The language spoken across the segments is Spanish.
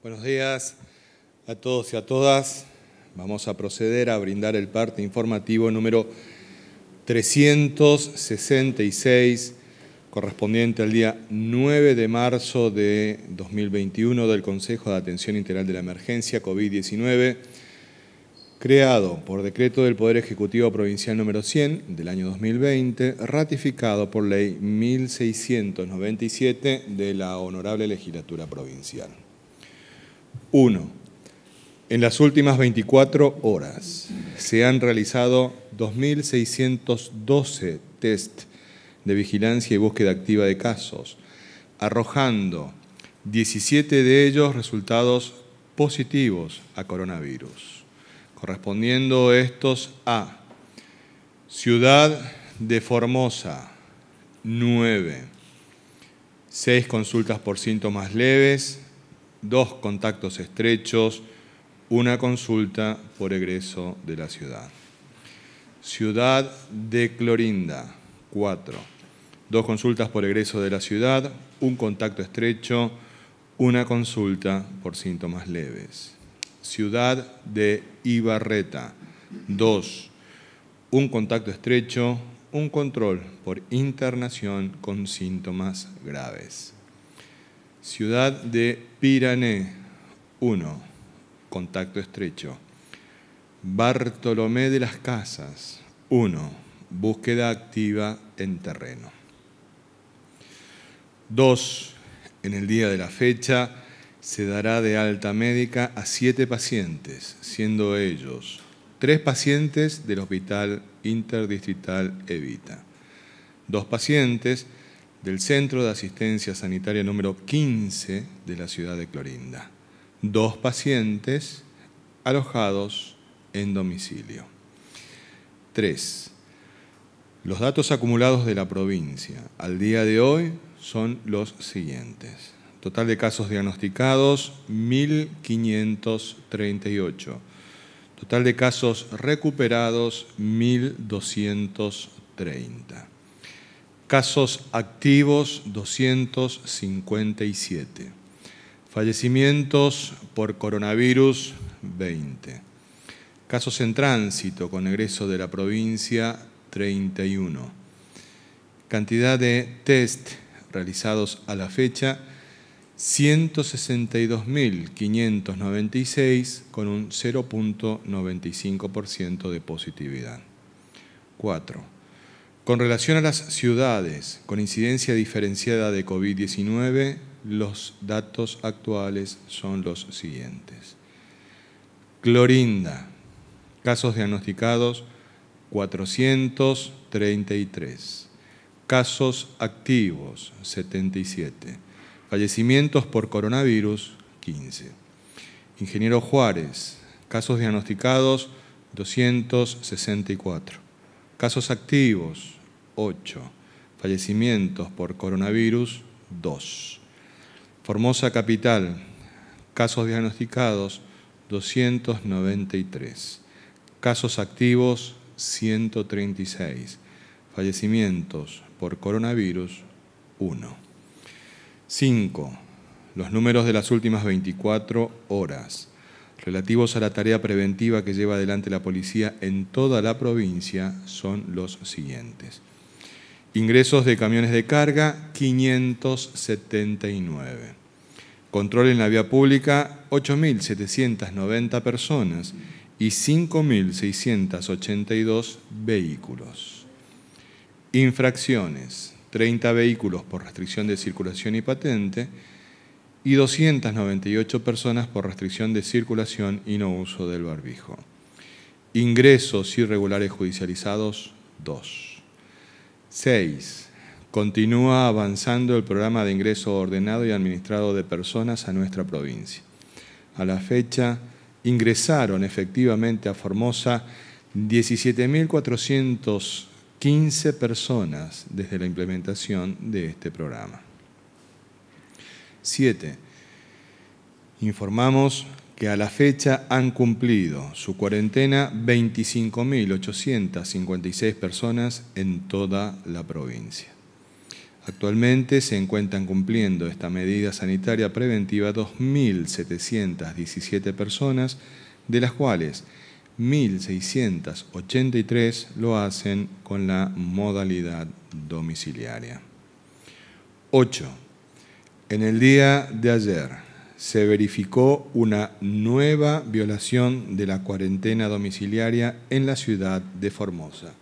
Buenos días a todos y a todas. Vamos a proceder a brindar el parte informativo número 366, correspondiente al día 9 de marzo de 2021 del Consejo de Atención Integral de la Emergencia COVID-19, creado por decreto del Poder Ejecutivo Provincial número 100 del año 2020, ratificado por ley 1697 de la Honorable Legislatura Provincial. 1. En las últimas 24 horas se han realizado 2.612 test de vigilancia y búsqueda activa de casos, arrojando 17 de ellos resultados positivos a coronavirus, correspondiendo estos a Ciudad de Formosa, 9, 6 consultas por síntomas leves, 2 contactos estrechos, 1 consulta por egreso de la ciudad. Ciudad de Clorinda, 4, 2 consultas por egreso de la ciudad, 1 contacto estrecho, 1 consulta por síntomas leves. Ciudad de Ibarreta, 2, 1 contacto estrecho, 1 control por internación con síntomas graves. Ciudad de Pirané, 1, contacto estrecho. Bartolomé de las Casas, 1, búsqueda activa en terreno. 2, en el día de la fecha se dará de alta médica a 7 pacientes, siendo ellos 3 pacientes del Hospital Interdistrital Evita, 2 pacientes del Centro de Asistencia Sanitaria número 15 de la ciudad de Clorinda, 2 pacientes alojados en domicilio. 3. Los datos acumulados de la provincia al día de hoy son los siguientes. Total de casos diagnosticados, 1.538. Total de casos recuperados, 1.230. Casos activos, 257. Fallecimientos por coronavirus, 20. Casos en tránsito con egreso de la provincia, 31. Cantidad de test realizados a la fecha, 162.596 con un 0.95% de positividad. 4. Con relación a las ciudades con incidencia diferenciada de COVID-19, los datos actuales son los siguientes. Clorinda, casos diagnosticados 433, casos activos 77, fallecimientos por coronavirus 15. Ingeniero Juárez, casos diagnosticados 264, casos activos 8, fallecimientos por coronavirus 2. Formosa Capital, casos diagnosticados 293, casos activos 136, fallecimientos por coronavirus 1. 5. Los números de las últimas 24 horas relativos a la tarea preventiva que lleva adelante la policía en toda la provincia son los siguientes. Ingresos de camiones de carga, 579. Control en la vía pública, 8.790 personas y 5.682 vehículos. Infracciones, 30 vehículos por restricción de circulación y patente y 298 personas por restricción de circulación y no uso del barbijo. Ingresos irregulares judicializados, 2. 6. Continúa avanzando el programa de ingreso ordenado y administrado de personas a nuestra provincia. A la fecha, ingresaron efectivamente a Formosa 17.415 personas desde la implementación de este programa. 7. Informamos que a la fecha han cumplido su cuarentena 25.856 personas en toda la provincia. Actualmente se encuentran cumpliendo esta medida sanitaria preventiva 2.717 personas, de las cuales 1.683 lo hacen con la modalidad domiciliaria. 8. En el día de ayer se verificó una nueva violación de la cuarentena domiciliaria en la ciudad de Formosa.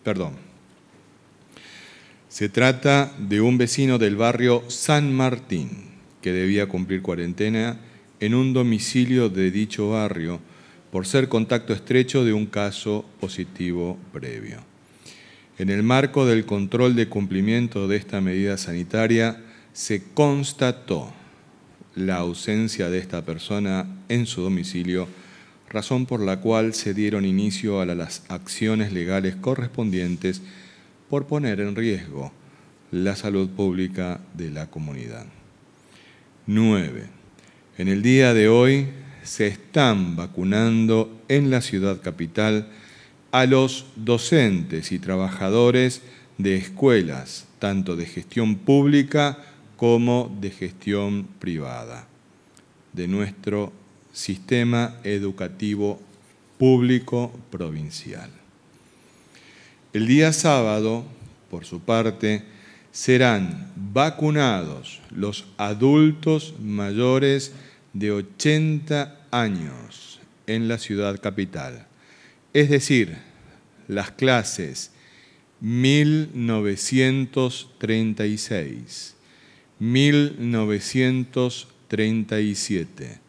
Perdón. Se trata de un vecino del barrio San Martín que debía cumplir cuarentena en un domicilio de dicho barrio por ser contacto estrecho de un caso positivo previo. En el marco del control de cumplimiento de esta medida sanitaria, se constató la ausencia de esta persona en su domicilio, razón por la cual se dieron inicio a las acciones legales correspondientes por poner en riesgo la salud pública de la comunidad. 9. En el día de hoy se están vacunando en la ciudad capital a los docentes y trabajadores de escuelas, tanto de gestión pública como de gestión privada, de nuestro sistema educativo público provincial. El día sábado, por su parte, serán vacunados los adultos mayores de 80 años en la ciudad capital, es decir, las clases 1936, 1937,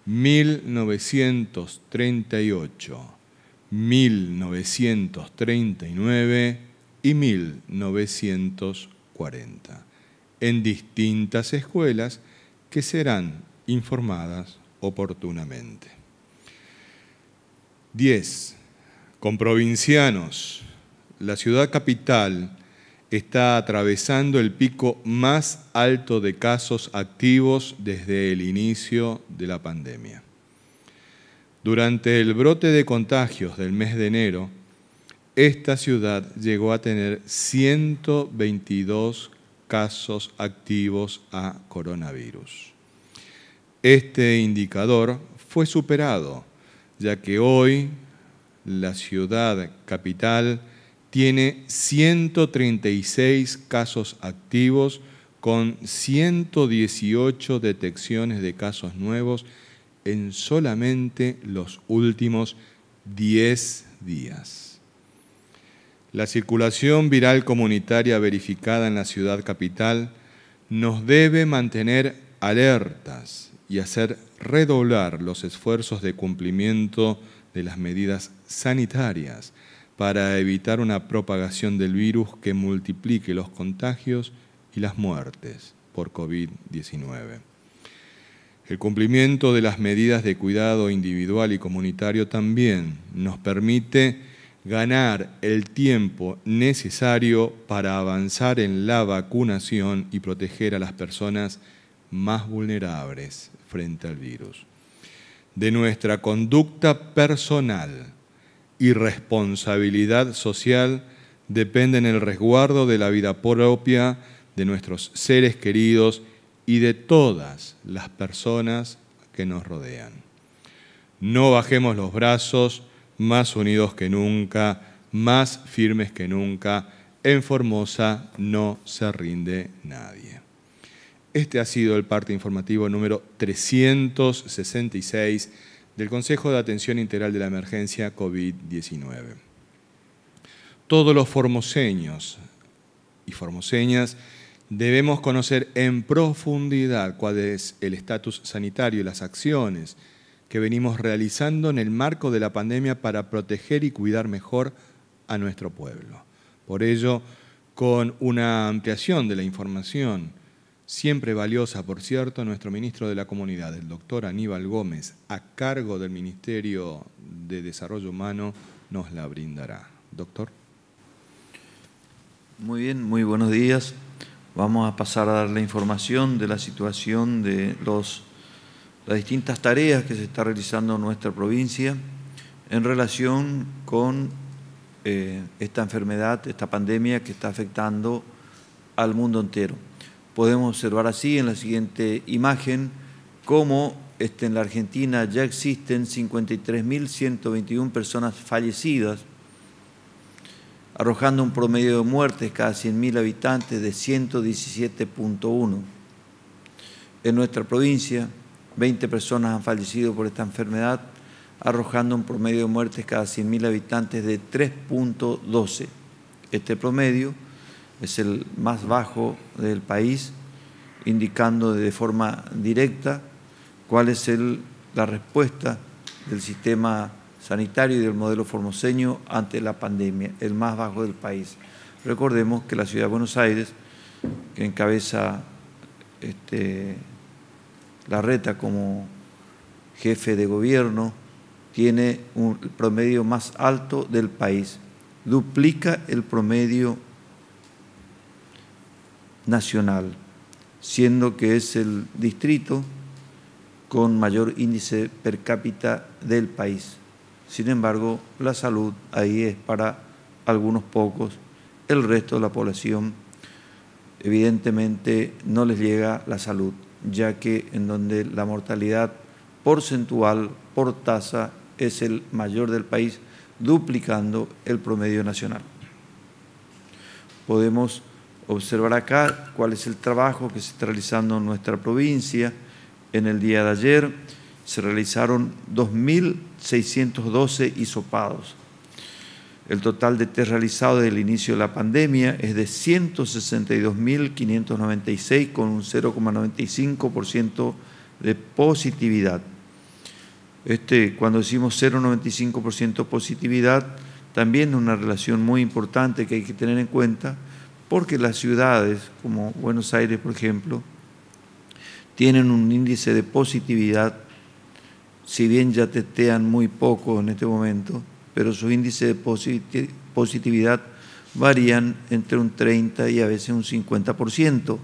1938, 1939 y 1940, en distintas escuelas que serán informadas oportunamente. 10. Con provincianos, la ciudad capital está atravesando el pico más alto de casos activos desde el inicio de la pandemia. Durante el brote de contagios del mes de enero, esta ciudad llegó a tener 122 casos activos a coronavirus. Este indicador fue superado, ya que hoy la ciudad capital tiene 136 casos activos con 118 detecciones de casos nuevos en solamente los últimos 10 días. La circulación viral comunitaria verificada en la ciudad capital nos debe mantener alertas y hacer redoblar los esfuerzos de cumplimiento de las medidas sanitarias para evitar una propagación del virus que multiplique los contagios y las muertes por COVID-19. El cumplimiento de las medidas de cuidado individual y comunitario también nos permite ganar el tiempo necesario para avanzar en la vacunación y proteger a las personas más vulnerables frente al virus. De nuestra conducta personal y responsabilidad social dependen el resguardo de la vida propia, de nuestros seres queridos y de todas las personas que nos rodean. No bajemos los brazos, más unidos que nunca, más firmes que nunca. En Formosa no se rinde nadie. Este ha sido el parte informativo número 366 del Consejo de Atención Integral de la Emergencia COVID-19. Todos los formoseños y formoseñas debemos conocer en profundidad cuál es el estatus sanitario y las acciones que venimos realizando en el marco de la pandemia para proteger y cuidar mejor a nuestro pueblo. Por ello, con una ampliación de la información, siempre valiosa, por cierto, nuestro ministro de la Comunidad, el doctor Aníbal Gómez, a cargo del Ministerio de Desarrollo Humano, nos la brindará. Doctor. Muy bien, muy buenos días. Vamos a pasar a dar la información de la situación de las distintas tareas que se está realizando en nuestra provincia en relación con esta enfermedad, esta pandemia que está afectando al mundo entero. Podemos observar así en la siguiente imagen cómo en la Argentina ya existen 53.121 personas fallecidas, arrojando un promedio de muertes cada 100.000 habitantes de 117.1. En nuestra provincia, 20 personas han fallecido por esta enfermedad, arrojando un promedio de muertes cada 100.000 habitantes de 3.12. Este promedio es el más bajo del país, indicando de forma directa cuál es la respuesta del sistema sanitario y del modelo formoseño ante la pandemia, el más bajo del país. Recordemos que la Ciudad de Buenos Aires, que encabeza Larreta como jefe de gobierno, tiene el promedio más alto del país, duplica el promedio nacional, siendo que es el distrito con mayor índice per cápita del país. Sin embargo, la salud ahí es para algunos pocos, el resto de la población evidentemente no les llega la salud, ya que en donde la mortalidad porcentual por tasa es el mayor del país, duplicando el promedio nacional. Podemos observar acá cuál es el trabajo que se está realizando en nuestra provincia. En el día de ayer se realizaron 2.612 hisopados. El total de test realizados desde el inicio de la pandemia es de 162.596 con un 0,95% de positividad. Cuando decimos 0,95% positividad, también es una relación muy importante que hay que tener en cuenta, porque las ciudades como Buenos Aires, por ejemplo, tienen un índice de positividad, si bien ya testean muy poco en este momento, pero su índice de positividad varían entre un 30 y a veces un 50%.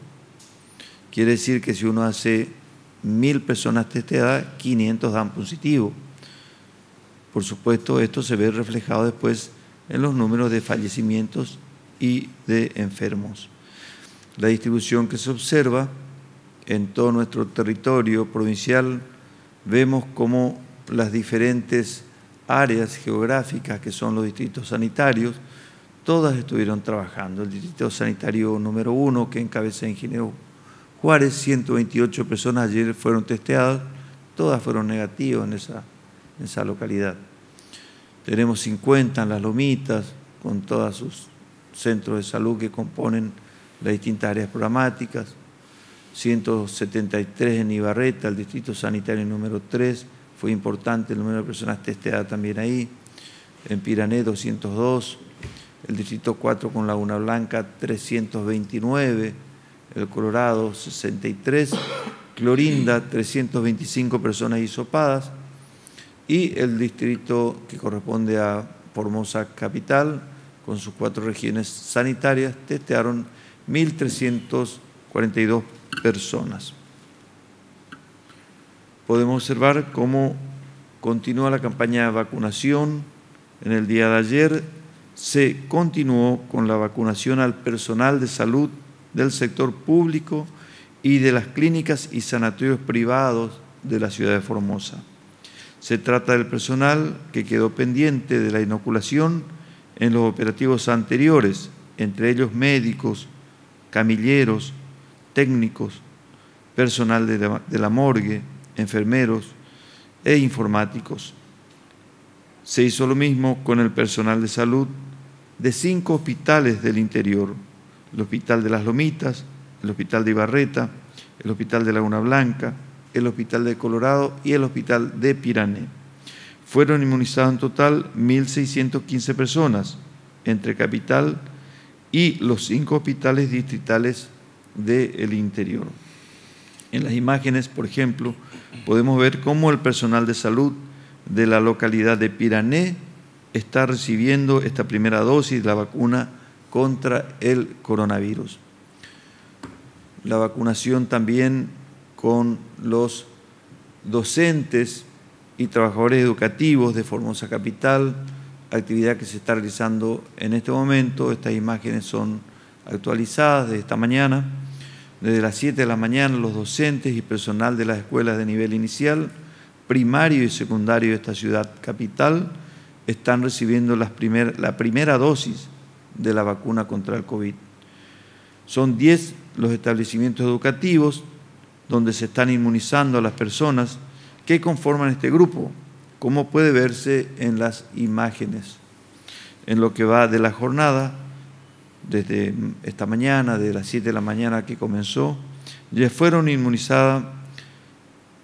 Quiere decir que si uno hace 1.000 personas testeadas, 500 dan positivo. Por supuesto, esto se ve reflejado después en los números de fallecimientos y de enfermos. La distribución que se observa en todo nuestro territorio provincial, vemos cómo las diferentes áreas geográficas que son los distritos sanitarios, todas estuvieron trabajando. El distrito sanitario número 1, que encabeza el ingeniero Juárez, 128 personas ayer fueron testeadas, todas fueron negativas en esa localidad. Tenemos 50 en Las Lomitas, con todos sus centros de salud que componen las distintas áreas programáticas, 173 en Ibarreta, el distrito sanitario número 3, fue importante el número de personas testeadas también ahí, en Pirané 202, el distrito 4 con Laguna Blanca 329, el Colorado 63, Clorinda 325 personas hisopadas y el distrito que corresponde a Formosa Capital con sus 4 regiones sanitarias testearon 1.342 personas. Podemos observar cómo continúa la campaña de vacunación. En el día de ayer se continuó con la vacunación al personal de salud del sector público y de las clínicas y sanatorios privados de la ciudad de Formosa. Se trata del personal que quedó pendiente de la inoculación en los operativos anteriores, entre ellos médicos, camilleros, técnicos, personal de la morgue, enfermeros e informáticos. Se hizo lo mismo con el personal de salud de 5 hospitales del interior: el Hospital de Las Lomitas, el Hospital de Ibarreta, el Hospital de Laguna Blanca, el Hospital de Colorado y el Hospital de Pirané. Fueron inmunizados en total 1.615 personas entre capital y los 5 hospitales distritales del interior. En las imágenes, por ejemplo, podemos ver cómo el personal de salud de la localidad de Pirané está recibiendo esta primera dosis de la vacuna contra el coronavirus. La vacunación también con los docentes y trabajadores educativos de Formosa Capital. actividad que se está realizando en este momento. Estas imágenes son actualizadas de esta mañana. Desde las 7 de la mañana, los docentes y personal de las escuelas de nivel inicial, primario y secundario de esta ciudad capital están recibiendo la primera dosis de la vacuna contra el COVID. Son 10 los establecimientos educativos donde se están inmunizando a las personas que conforman este grupo, como puede verse en las imágenes. En lo que va de la jornada, desde esta mañana, de las 7 de la mañana que comenzó, ya fueron inmunizadas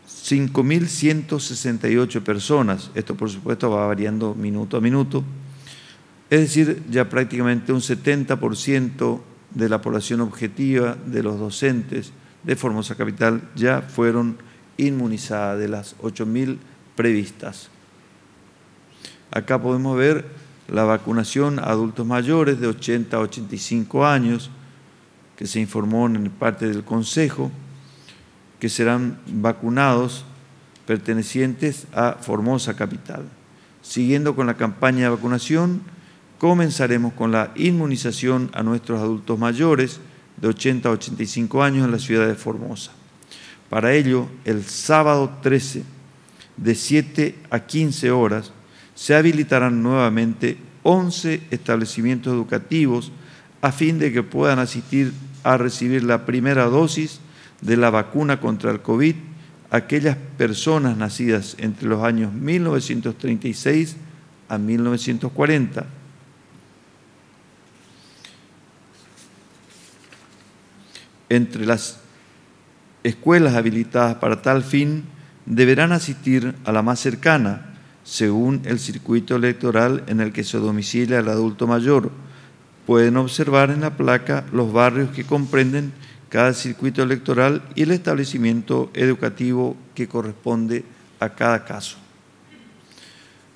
5.168 personas. Esto, por supuesto, va variando minuto a minuto. Es decir, ya prácticamente un 70% de la población objetiva de los docentes de Formosa Capital ya fueron inmunizadas de las 8.000 previstas. Acá podemos ver la vacunación a adultos mayores de 80 a 85 años, que se informó en parte del Consejo, que serán vacunados pertenecientes a Formosa Capital. Siguiendo con la campaña de vacunación, comenzaremos con la inmunización a nuestros adultos mayores de 80 a 85 años en la ciudad de Formosa. Para ello, el sábado 13, de 7 a 15 horas, se habilitarán nuevamente 11 establecimientos educativos a fin de que puedan asistir a recibir la primera dosis de la vacuna contra el COVID aquellas personas nacidas entre los años 1936 a 1940. Entre las escuelas habilitadas para tal fin deberán asistir a la más cercana, según el circuito electoral en el que se domicilia el adulto mayor. Pueden observar en la placa los barrios que comprenden cada circuito electoral y el establecimiento educativo que corresponde a cada caso.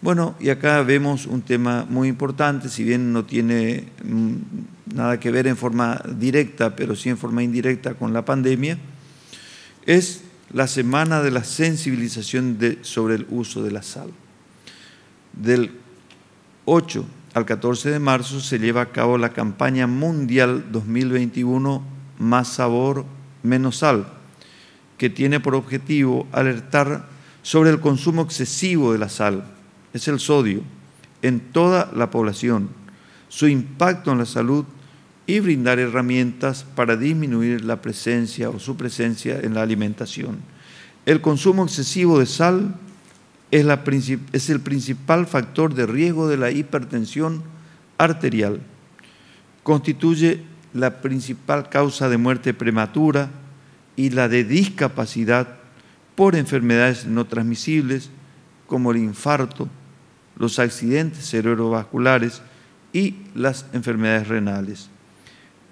Bueno, y acá vemos un tema muy importante, si bien no tiene nada que ver en forma directa, pero sí en forma indirecta con la pandemia, es la semana de la sensibilización sobre el uso de la sal. Del 8 al 14 de marzo se lleva a cabo la campaña mundial 2021 Más sabor, menos sal, que tiene por objetivo alertar sobre el consumo excesivo de la sal, es el sodio, en toda la población, su impacto en la salud y brindar herramientas para disminuir la presencia o su presencia en la alimentación. El consumo excesivo de sal es el principal factor de riesgo de la hipertensión arterial. Constituye la principal causa de muerte prematura y la de discapacidad por enfermedades no transmisibles como el infarto, los accidentes cerebrovasculares y las enfermedades renales.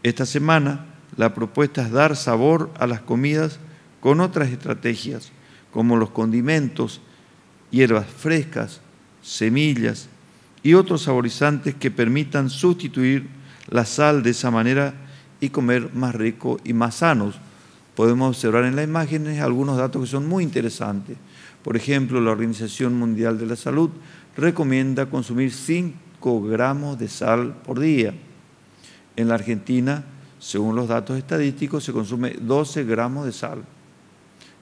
Esta semana la propuesta es dar sabor a las comidas con otras estrategias como los condimentos, hierbas frescas, semillas y otros saborizantes que permitan sustituir la sal de esa manera y comer más rico y más sanos. Podemos observar en las imágenes algunos datos que son muy interesantes. Por ejemplo, la Organización Mundial de la Salud recomienda consumir 5 gramos de sal por día. En la Argentina, según los datos estadísticos, se consume 12 gramos de sal.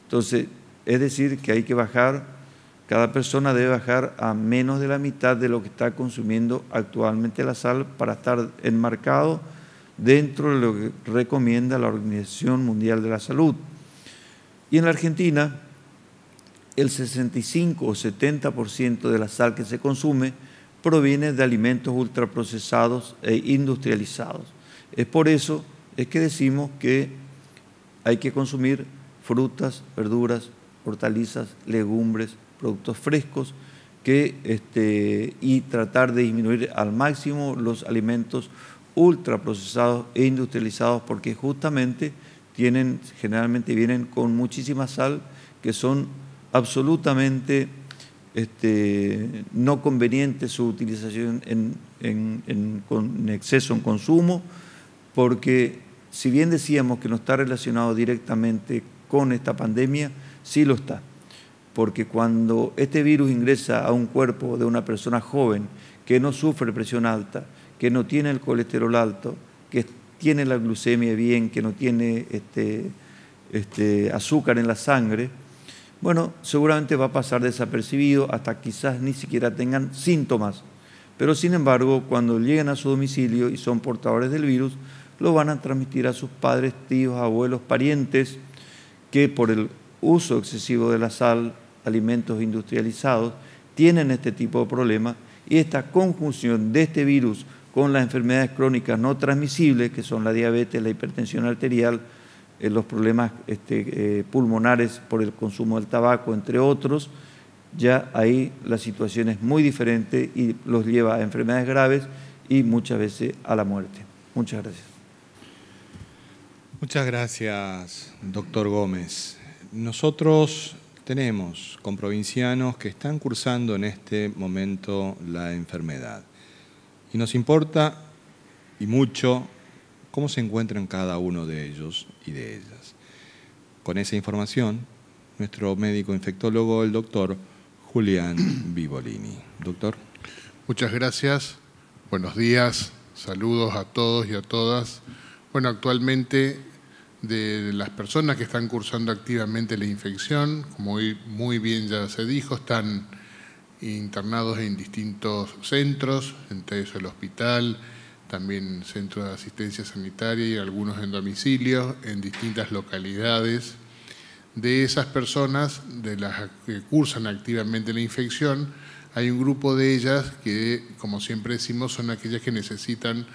Entonces, es decir, que hay que bajar, cada persona debe bajar a menos de la mitad de lo que está consumiendo actualmente la sal para estar enmarcado dentro de lo que recomienda la Organización Mundial de la Salud. Y en la Argentina, el 65 o 70% de la sal que se consume proviene de alimentos ultraprocesados e industrializados. Es por eso que decimos que hay que consumir frutas, verduras, hortalizas, legumbres, productos frescos y tratar de disminuir al máximo los alimentos ultraprocesados e industrializados porque justamente generalmente vienen con muchísima sal que son absolutamente no conveniente su utilización con exceso en consumo, porque si bien decíamos que no está relacionado directamente con esta pandemia, sí lo está, porque cuando este virus ingresa a un cuerpo de una persona joven que no sufre presión alta, que no tiene el colesterol alto, que tiene la glucemia bien, que no tiene azúcar en la sangre, bueno, seguramente va a pasar desapercibido hasta quizás ni siquiera tengan síntomas. Pero sin embargo, cuando lleguen a su domicilio y son portadores del virus, lo van a transmitir a sus padres, tíos, abuelos, parientes, que por el uso excesivo de la sal, alimentos industrializados, tienen este tipo de problemas, y esta conjunción de este virus con las enfermedades crónicas no transmisibles, que son la diabetes, la hipertensión arterial, los problemas pulmonares por el consumo del tabaco, entre otros, ya ahí la situación es muy diferente y los lleva a enfermedades graves y muchas veces a la muerte. Muchas gracias. Muchas gracias, doctor Gómez. Nosotros tenemos comprovincianos que están cursando en este momento la enfermedad y nos importa y mucho cómo se encuentran cada uno de ellos y de ellas. Con esa información, nuestro médico infectólogo, el doctor Julián Vivolini. Doctor. Muchas gracias. Buenos días. Saludos a todos y a todas. Bueno, actualmente de las personas que están cursando activamente la infección, como muy bien ya se dijo, están internados en distintos centros, entre ellos el hospital, también centros de asistencia sanitaria y algunos en domicilio, en distintas localidades. De esas personas, de las que cursan activamente la infección, hay un grupo de ellas que, como siempre decimos, son aquellas que necesitan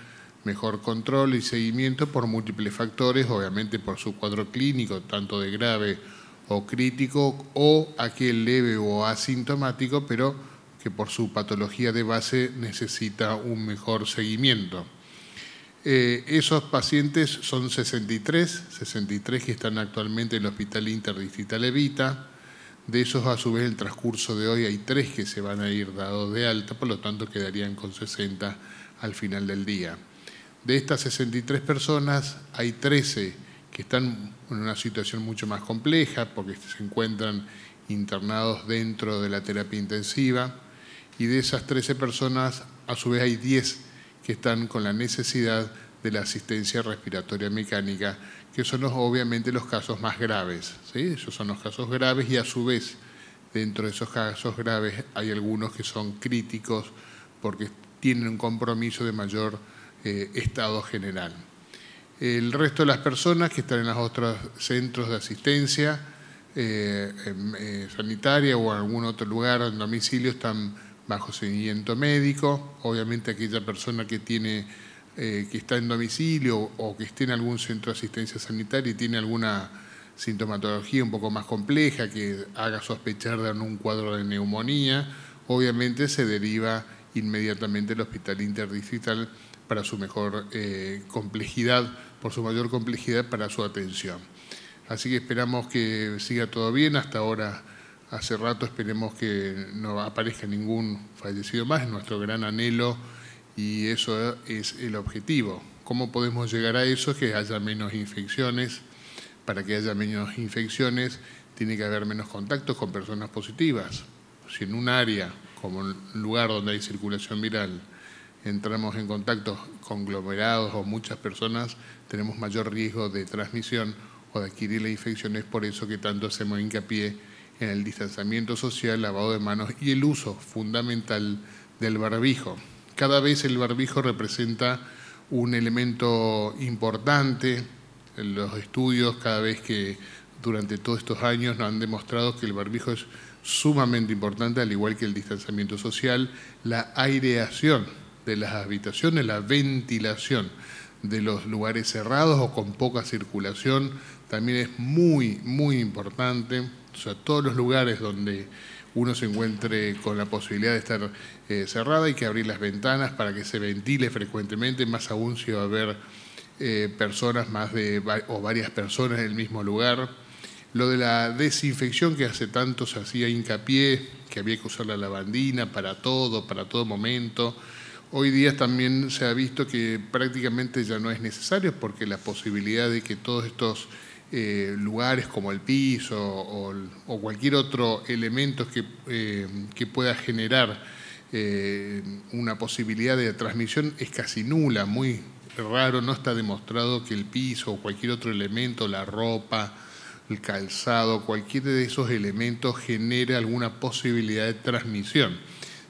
mejor control y seguimiento por múltiples factores, obviamente por su cuadro clínico, tanto de grave o crítico, o aquel leve o asintomático, pero que por su patología de base necesita un mejor seguimiento. Esos pacientes son 63 que están actualmente en el Hospital Interdistrital Evita. De esos, a su vez, en el transcurso de hoy hay 3 que se van a ir dados de alta, por lo tanto quedarían con 60 al final del día. De estas 63 personas, hay 13 que están en una situación mucho más compleja porque se encuentran internados dentro de la terapia intensiva, y de esas 13 personas, a su vez hay 10 que están con la necesidad de la asistencia respiratoria mecánica, que son obviamente los casos más graves, ¿sí? Esos son los casos graves, y a su vez, dentro de esos casos graves, hay algunos que son críticos porque tienen un compromiso de mayor estado general. El resto de las personas que están en los otros centros de asistencia sanitaria o en algún otro lugar, en domicilio, están bajo seguimiento médico. Obviamente aquella persona que está en domicilio o que esté en algún centro de asistencia sanitaria y tiene alguna sintomatología un poco más compleja que haga sospechar de un cuadro de neumonía, obviamente se deriva inmediatamente al Hospital Interdistrital para su mejor complejidad, por su mayor complejidad para su atención. Así que esperamos que siga todo bien. Hasta ahora, hace rato, esperemos que no aparezca ningún fallecido más, es nuestro gran anhelo y eso es el objetivo. ¿Cómo podemos llegar a eso? Que haya menos infecciones. Para que haya menos infecciones tiene que haber menos contactos con personas positivas. Si en un área, como un lugar donde hay circulación viral, entramos en contacto con conglomerados o muchas personas, tenemos mayor riesgo de transmisión o de adquirir la infección. Es por eso que tanto hacemos hincapié en el distanciamiento social, lavado de manos y el uso fundamental del barbijo. Cada vez el barbijo representa un elemento importante. En los estudios, cada vez que durante todos estos años nos han demostrado que el barbijo es sumamente importante, al igual que el distanciamiento social, la aireación de las habitaciones, la ventilación de los lugares cerrados o con poca circulación también es muy, muy importante. O sea, todos los lugares donde uno se encuentre con la posibilidad de estar cerrada, hay que abrir las ventanas para que se ventile frecuentemente, más aún si va a haber personas o varias personas en el mismo lugar. Lo de la desinfección, que hace tanto se hacía hincapié, que había que usar la lavandina para todo momento. Hoy día también se ha visto que prácticamente ya no es necesario, porque la posibilidad de que todos estos lugares como el piso o cualquier otro elemento que pueda generar una posibilidad de transmisión es casi nula, muy raro, no está demostrado que el piso o cualquier otro elemento, la ropa, el calzado, cualquiera de esos elementos genere alguna posibilidad de transmisión.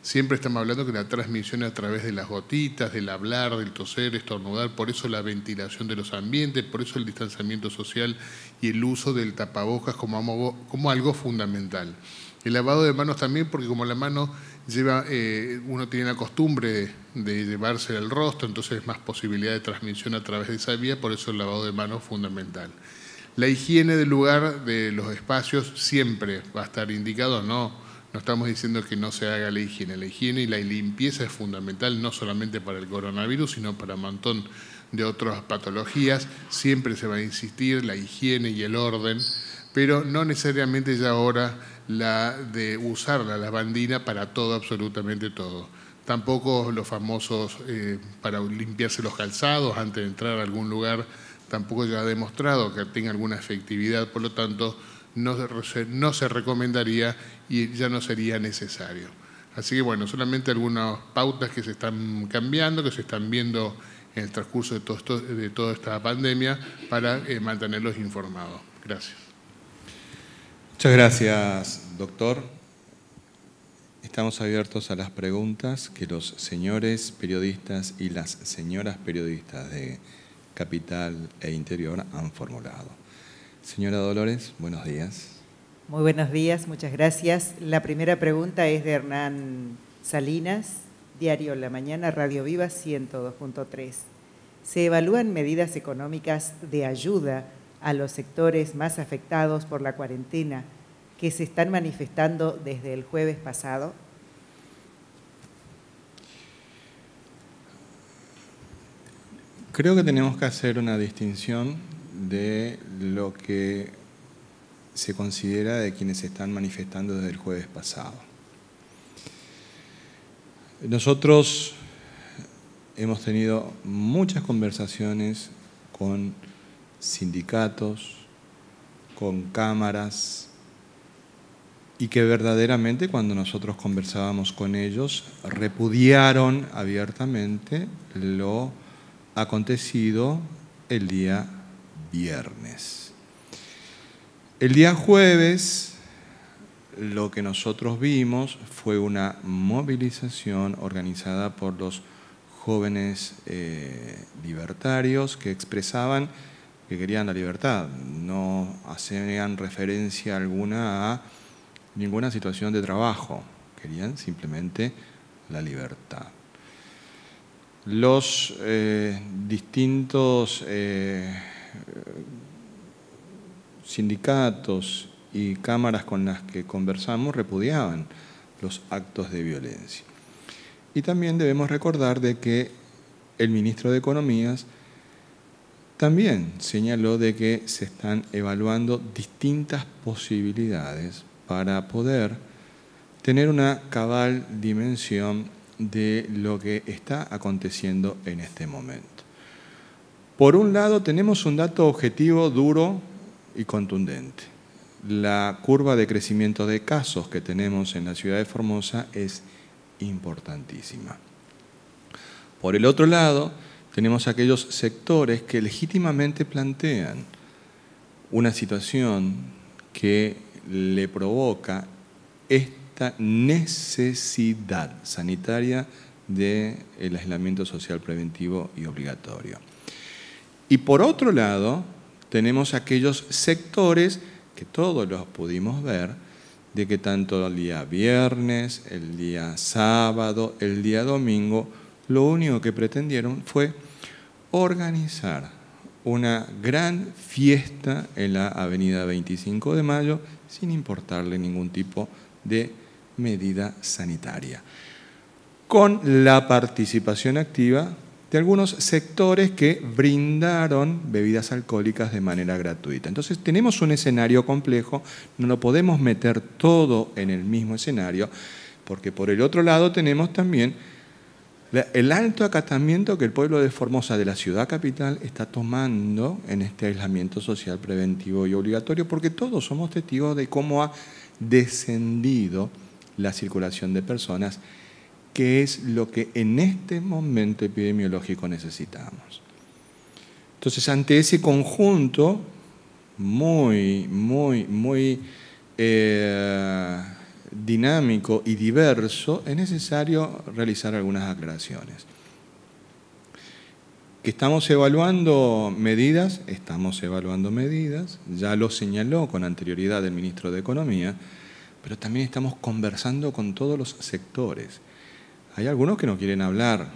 Siempre estamos hablando que la transmisión es a través de las gotitas, del hablar, del toser, estornudar, por eso la ventilación de los ambientes, por eso el distanciamiento social y el uso del tapabocas como algo fundamental. El lavado de manos también, porque como la mano uno tiene la costumbre de llevarse el rostro, entonces es más posibilidad de transmisión a través de esa vía, por eso el lavado de manos es fundamental. La higiene del lugar, de los espacios, siempre va a estar indicado, no estamos diciendo que no se haga la higiene y la limpieza es fundamental, no solamente para el coronavirus, sino para un montón de otras patologías. Siempre se va a insistir la higiene y el orden, pero no necesariamente ya ahora la de usar la lavandina para todo, absolutamente todo. Tampoco los famosos para limpiarse los calzados antes de entrar a algún lugar, tampoco ya ha demostrado que tenga alguna efectividad, por lo tanto no se recomendaría y ya no sería necesario. Así que bueno, solamente algunas pautas que se están cambiando, que se están viendo en el transcurso de toda esta pandemia para mantenerlos informados. Gracias. Muchas gracias, doctor. Estamos abiertos a las preguntas que los señores periodistas y las señoras periodistas de Capital e Interior han formulado. Señora Dolores, buenos días. Muy buenos días, muchas gracias. La primera pregunta es de Hernán Salinas, Diario La Mañana, Radio Viva 102.3. ¿Se evalúan medidas económicas de ayuda a los sectores más afectados por la cuarentena que se están manifestando desde el jueves pasado? Creo que tenemos que hacer una distinción de lo que se considera de quienes se están manifestando desde el jueves pasado. Nosotros hemos tenido muchas conversaciones con sindicatos, con cámaras, y que verdaderamente cuando nosotros conversábamos con ellos repudiaron abiertamente lo acontecido el día viernes. El día jueves lo que nosotros vimos fue una movilización organizada por los jóvenes libertarios que expresaban que querían la libertad, no hacían referencia alguna a ninguna situación de trabajo, querían simplemente la libertad. Los distintos sindicatos y cámaras con las que conversamos repudiaban los actos de violencia. Y también debemos recordar de que el ministro de Economías también señaló de que se están evaluando distintas posibilidades para poder tener una cabal dimensión de lo que está aconteciendo en este momento. Por un lado, tenemos un dato objetivo duro y contundente. La curva de crecimiento de casos que tenemos en la ciudad de Formosa es importantísima. Por el otro lado, tenemos aquellos sectores que legítimamente plantean una situación que le provoca esta necesidad sanitaria del aislamiento social preventivo y obligatorio. Y por otro lado, tenemos aquellos sectores que todos los pudimos ver, de que tanto el día viernes, el día sábado, el día domingo, lo único que pretendieron fue organizar una gran fiesta en la avenida 25 de Mayo sin importarle ningún tipo de medida sanitaria, con la participación activa de algunos sectores que brindaron bebidas alcohólicas de manera gratuita. Entonces tenemos un escenario complejo, no lo podemos meter todo en el mismo escenario, porque por el otro lado tenemos también el alto acatamiento que el pueblo de Formosa, de la ciudad capital, está tomando en este aislamiento social preventivo y obligatorio, porque todos somos testigos de cómo ha descendido la circulación de personas, que es lo que en este momento epidemiológico necesitamos. Entonces, ante ese conjunto muy dinámico y diverso, es necesario realizar algunas aclaraciones. ¿Que estamos evaluando medidas? Estamos evaluando medidas, ya lo señaló con anterioridad el ministro de Economía, pero también estamos conversando con todos los sectores. Hay algunos que no quieren hablar,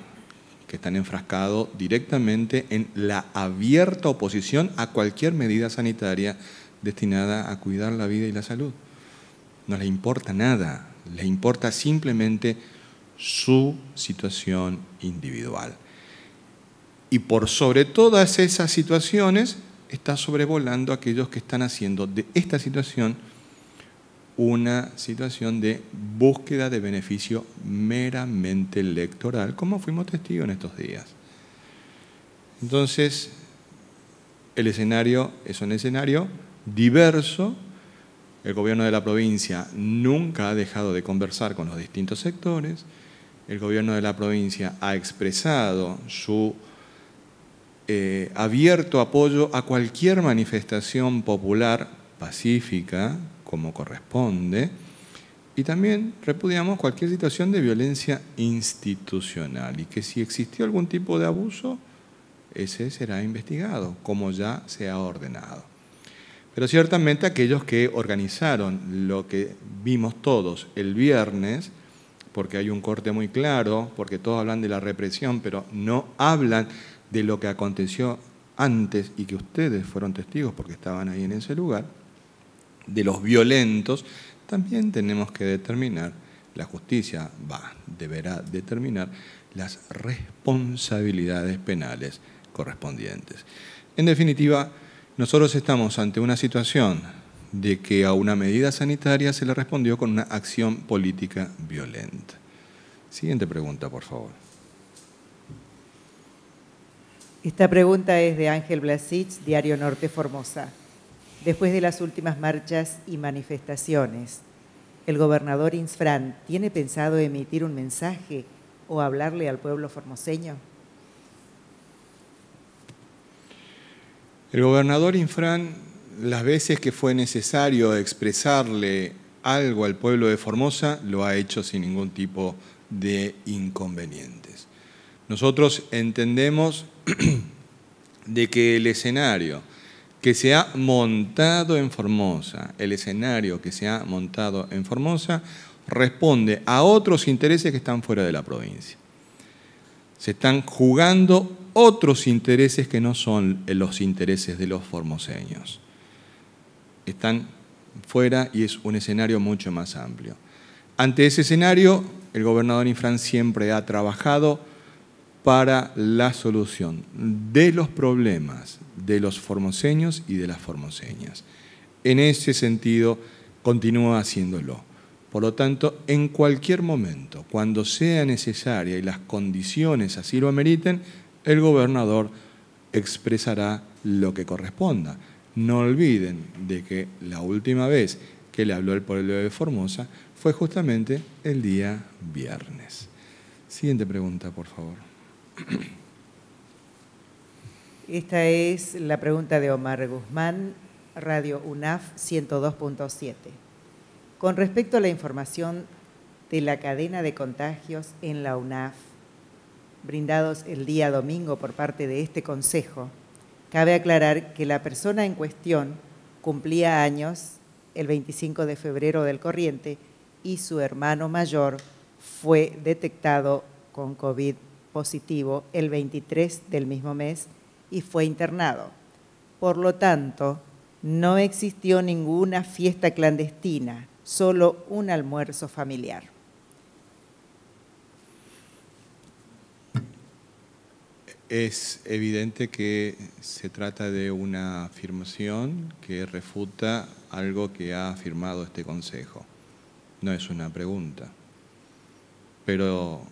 que están enfrascados directamente en la abierta oposición a cualquier medida sanitaria destinada a cuidar la vida y la salud. No les importa nada, les importa simplemente su situación individual. Y por sobre todas esas situaciones está sobrevolando a aquellos que están haciendo de esta situación una situación de búsqueda de beneficio meramente electoral, como fuimos testigos en estos días. Entonces, el escenario es un escenario diverso. El gobierno de la provincia nunca ha dejado de conversar con los distintos sectores. El gobierno de la provincia ha expresado su abierto apoyo a cualquier manifestación popular pacífica, como corresponde, y también repudiamos cualquier situación de violencia institucional, y que si existió algún tipo de abuso, ese será investigado, como ya se ha ordenado. Pero ciertamente aquellos que organizaron lo que vimos todos el viernes, porque hay un corte muy claro, porque todos hablan de la represión, pero no hablan de lo que aconteció antes y que ustedes fueron testigos porque estaban ahí en ese lugar, de los violentos, también tenemos que determinar, la justicia deberá determinar las responsabilidades penales correspondientes. En definitiva, nosotros estamos ante una situación de que a una medida sanitaria se le respondió con una acción política violenta. Siguiente pregunta, por favor. Esta pregunta es de Ángel Blasich, Diario Norte Formosa. Después de las últimas marchas y manifestaciones, ¿el gobernador Infran tiene pensado emitir un mensaje o hablarle al pueblo formoseño? El gobernador Infran, las veces que fue necesario expresarle algo al pueblo de Formosa, lo ha hecho sin ningún tipo de inconvenientes. Nosotros entendemos de que el escenario que se ha montado en Formosa, responde a otros intereses que están fuera de la provincia. Se están jugando otros intereses que no son los intereses de los formoseños. Están fuera y es un escenario mucho más amplio. Ante ese escenario, el gobernador Infran siempre ha trabajado para la solución de los problemas de los formoseños y de las formoseñas. En ese sentido, continúa haciéndolo. Por lo tanto, en cualquier momento, cuando sea necesaria y las condiciones así lo ameriten, el gobernador expresará lo que corresponda. No olviden de que la última vez que le habló el pueblo de Formosa fue justamente el día viernes. Siguiente pregunta, por favor. Esta es la pregunta de Omar Guzmán, Radio UNAF 102.7. Con respecto a la información de la cadena de contagios en la UNAF, brindados el día domingo por parte de este consejo, cabe aclarar que la persona en cuestión cumplía años el 25 de febrero del corriente y su hermano mayor fue detectado con COVID positivo el 23 del mismo mes y fue internado. Por lo tanto, no existió ninguna fiesta clandestina, solo un almuerzo familiar. Es evidente que se trata de una afirmación que refuta algo que ha afirmado este Consejo. No es una pregunta. Pero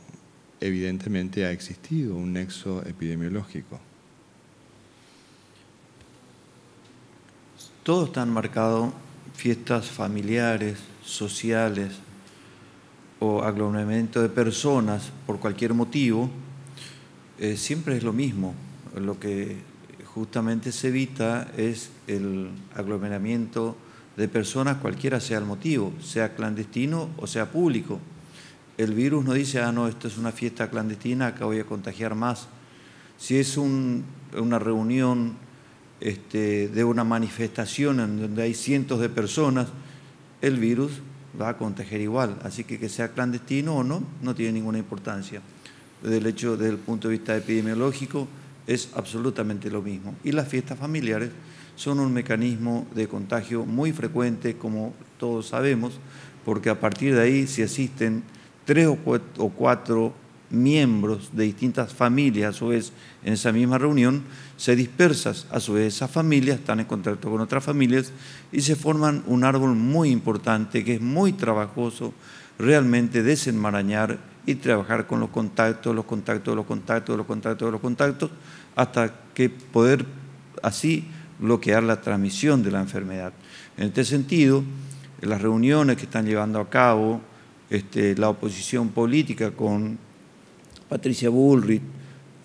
evidentemente ha existido un nexo epidemiológico. Todo está enmarcado, fiestas familiares, sociales o aglomeramiento de personas por cualquier motivo, siempre es lo mismo. Lo que justamente se evita es el aglomeramiento de personas, cualquiera sea el motivo, sea clandestino o sea público. El virus no dice, no, esto es una fiesta clandestina, acá voy a contagiar más. Si es una reunión de una manifestación en donde hay cientos de personas, el virus va a contagiar igual. Así que sea clandestino o no, no tiene ninguna importancia. Desde el punto de vista epidemiológico, es absolutamente lo mismo. Y las fiestas familiares son un mecanismo de contagio muy frecuente, como todos sabemos, porque a partir de ahí, si asisten 3 o 4 miembros de distintas familias, a su vez, en esa misma reunión, se dispersan, a su vez esas familias están en contacto con otras familias y se forman un árbol muy importante que es muy trabajoso realmente desenmarañar y trabajar con los contactos, hasta que poder así bloquear la transmisión de la enfermedad. En este sentido, en las reuniones que están llevando a cabo la oposición política con Patricia Bullrich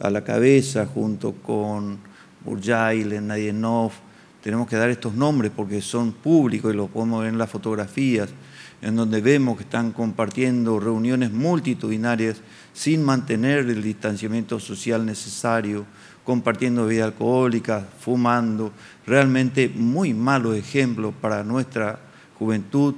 a la cabeza, junto con Burjail, Nadienov, tenemos que dar estos nombres porque son públicos y los podemos ver en las fotografías, en donde vemos que están compartiendo reuniones multitudinarias sin mantener el distanciamiento social necesario, compartiendo bebida alcohólica, fumando, realmente muy malos ejemplos para nuestra juventud,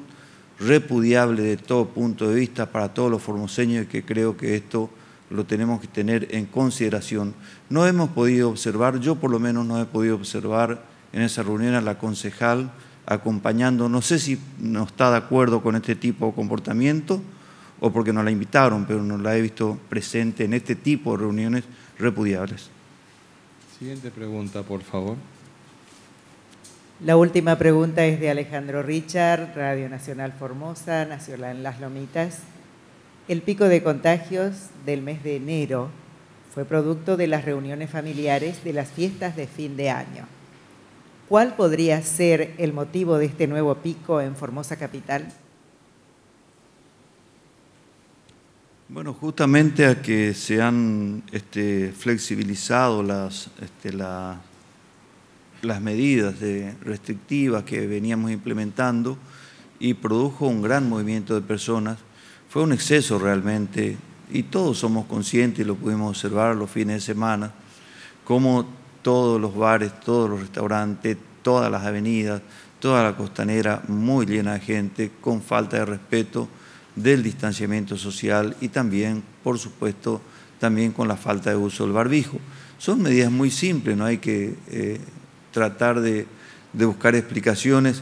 repudiable de todo punto de vista para todos los formoseños, y que creo que esto lo tenemos que tener en consideración. No hemos podido observar, yo por lo menos no he podido observar en esa reunión a la concejal acompañando, no sé si no está de acuerdo con este tipo de comportamiento o porque no la invitaron, pero no la he visto presente en este tipo de reuniones repudiables. Siguiente pregunta, por favor. La última pregunta es de Alejandro Richard, Radio Nacional Formosa, nació en Las Lomitas. El pico de contagios del mes de enero fue producto de las reuniones familiares de las fiestas de fin de año. ¿Cuál podría ser el motivo de este nuevo pico en Formosa Capital? Bueno, justamente a que se han flexibilizado las medidas restrictivas que veníamos implementando y produjo un gran movimiento de personas. Fue un exceso realmente, y todos somos conscientes y lo pudimos observar los fines de semana, cómo todos los bares, todos los restaurantes, todas las avenidas, toda la costanera muy llena de gente, con falta de respeto del distanciamiento social y también, por supuesto, también con la falta de uso del barbijo. Son medidas muy simples, no hay que tratar de buscar explicaciones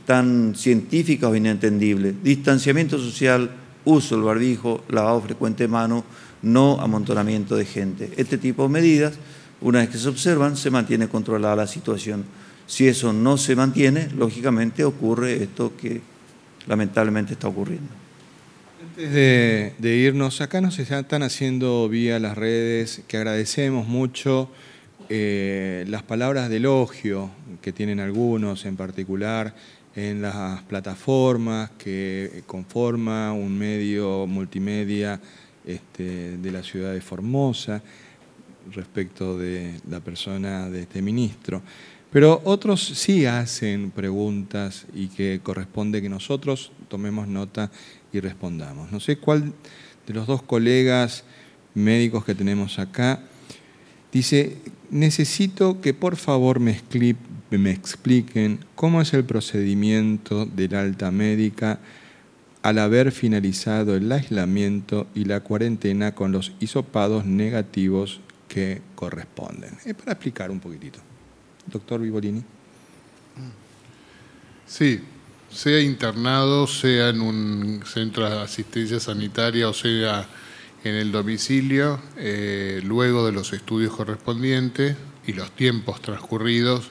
tan científicas o inentendibles. Distanciamiento social, uso del barbijo, lavado frecuente de mano, no amontonamiento de gente. Este tipo de medidas, una vez que se observan, se mantiene controlada la situación. Si eso no se mantiene, lógicamente ocurre esto que lamentablemente está ocurriendo. Antes de irnos, acá nos están haciendo vía las redes, que agradecemos mucho las palabras de elogio que tienen algunos en particular en las plataformas que conforma un medio multimedia de la ciudad de Formosa respecto de la persona de este ministro. Pero otros sí hacen preguntas y que corresponde que nosotros tomemos nota y respondamos. No sé cuál de los dos colegas médicos que tenemos acá dice: necesito que por favor me expliquen cómo es el procedimiento del alta médica al haber finalizado el aislamiento y la cuarentena con los hisopados negativos que corresponden. Es para explicar un poquitito. Doctor Vivolini. Sí, sea internado, sea en un centro de asistencia sanitaria o sea en el domicilio, luego de los estudios correspondientes y los tiempos transcurridos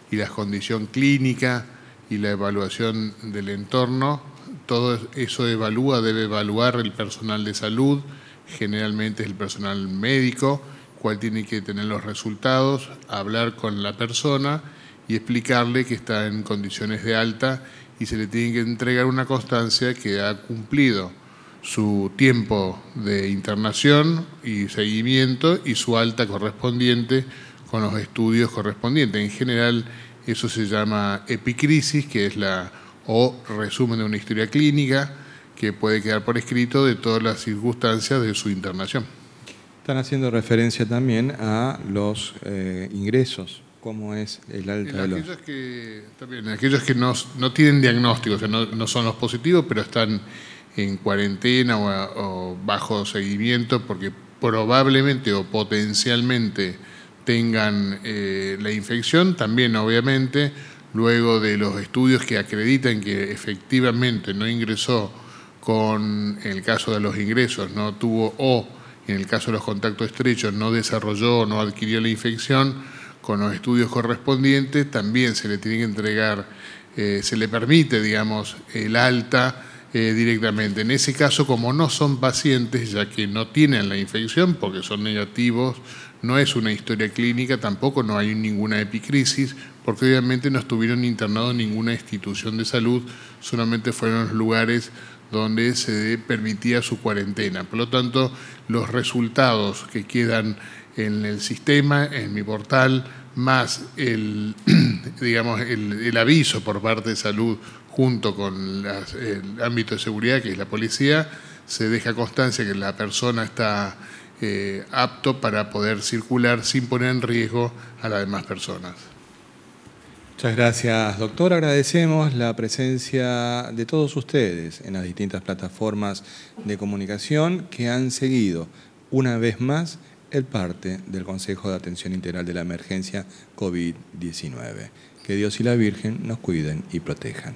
y la condición clínica y la evaluación del entorno, todo eso debe evaluar el personal de salud generalmente es el personal médico, cual tiene que tener los resultados, hablar con la persona y explicarle que está en condiciones de alta y se le tiene que entregar una constancia que ha cumplido su tiempo de internación y seguimiento y su alta correspondiente con los estudios correspondientes. En general, eso se llama epicrisis, que es o resumen de una historia clínica que puede quedar por escrito de todas las circunstancias de su internación. Están haciendo referencia también a los ingresos, cómo es el alta de los... Aquellos que no tienen diagnóstico, o sea, no son los positivos, pero están en cuarentena o bajo seguimiento porque probablemente o potencialmente tengan la infección, también obviamente luego de los estudios que acreditan que efectivamente no ingresó en el caso de los ingresos, no tuvo o en el caso de los contactos estrechos no desarrolló o no adquirió la infección, con los estudios correspondientes también se le tiene que entregar, se le permite, digamos, el alta directamente. En ese caso, como no son pacientes, ya que no tienen la infección porque son negativos, no es una historia clínica, tampoco no hay ninguna epicrisis, porque obviamente no estuvieron internados en ninguna institución de salud, solamente fueron los lugares donde se permitía su cuarentena. Por lo tanto, los resultados que quedan en el sistema, en mi portal, más el aviso por parte de salud junto con el ámbito de seguridad, que es la policía, se deja constancia que la persona está apto para poder circular sin poner en riesgo a las demás personas. Muchas gracias, doctor. Agradecemos la presencia de todos ustedes en las distintas plataformas de comunicación que han seguido una vez más el parte del Consejo de Atención Integral de la Emergencia COVID-19. Que Dios y la Virgen nos cuiden y protejan.